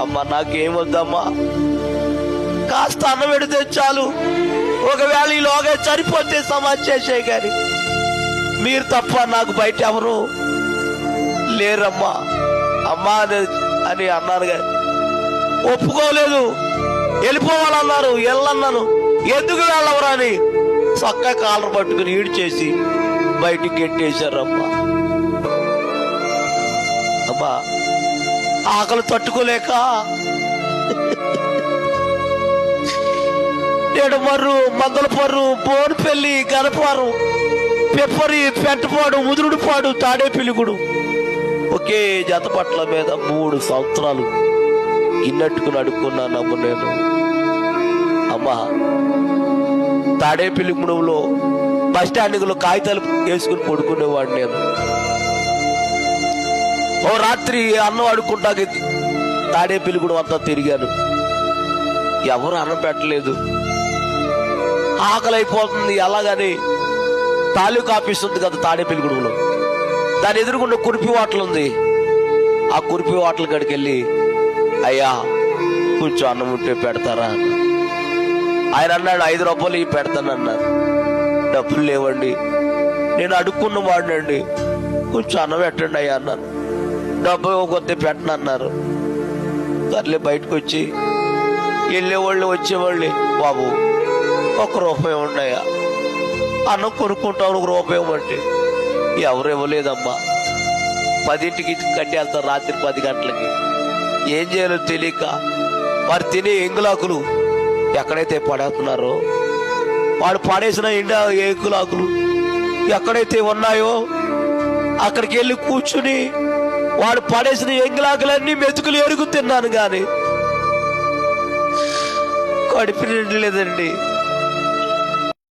అమ్మా నాకేమొద్దమ్మా, కాస్త అన్నం పెడితే చాలు, ఒకవేళ ఈలోగా చనిపోతే సమాధి చేసే గాని మీరు తప్ప నాకు బయట ఎవరు లేరమ్మా అమ్మా అని అన్నారు. కానీ ఒప్పుకోలేదు, వెళ్ళిపోవాలన్నారు. వెళ్ళన్నాను, ఎందుకు వెళ్ళవరా అని చక్కగా కాలర్ పట్టుకుని ఈడు చేసి బయటికి గెట్టేశారమ్మా. అమ్మా ఆకలి తట్టుకోలేక నేడుమర్రు, మందలపర్రు, బోన్పల్లి, గనపారు, పెప్పరి, పెంటపాడు, ముదురుడుపాడు, తాడేపిల్లిగుడు ఒకే జతపట్ల మీద 3 సంవత్సరాలు గిన్నెట్టుకుని అడుక్కున్నానమ్మ నేను. అమ్మా తాడేపిల్లిగూడెంలో బస్ స్టాండ్లో కాగితాలు వేసుకుని పడుకునేవాడు నేను. ఓ రాత్రి అన్నం అడుక్కుంటాకి తాడేపిల్లిగూడెం అంతా తిరిగాను, ఎవరు అన్నం పెట్టలేదు. ఆకలి అయిపోతుంది. అలాగని తాలూకా ఆఫీస్ ఉంది కదా తాడేపిల్లిగూడెంలో, దాని ఎదురుగుండా కురిపి హోటల్ ఉంది. ఆ కురిపి హోటల్ కాడికి వెళ్ళి, అయ్యా కొంచెం అన్నం ఉంటే పెడతారా అన్న. ఆయన అన్నాడు, 5 రూపాయలు ఇవి పెడతానన్నారు. డబ్బులు లేవండి, నేను అడుక్కున్న వాడినండి, కొంచెం అన్నం పెట్టండి అయ్యా అన్నాను. డబ్బు ఇవ్వకపోతే పెట్టనన్నారు. సర్లే బయటకు వచ్చి వెళ్ళేవాళ్ళు వచ్చేవాళ్ళే, బాబు 1 రూపాయి ఉన్నాయా, అన్నం కొనుక్కుంటావు, 1 రూపాయి ఇవ్వమంటే ఎవరు ఇవ్వలేదమ్మా. 10ంటికి కట్టి వెళ్తారు, రాత్రి 10 గంటలకి. ఏం చేయాలో తెలియక వారు తినే ఎంగులాకులు ఎక్కడైతే పడేస్తున్నారో, వాడు పడేసిన ఎంగులాకులు ఎక్కడైతే ఉన్నాయో అక్కడికి వెళ్ళి కూర్చుని వాడు పడేసిన ఎంగులాకులన్నీ మెతుకులు ఎరుగు తిన్నాను. కానీ కడుపు నిండలేదండి.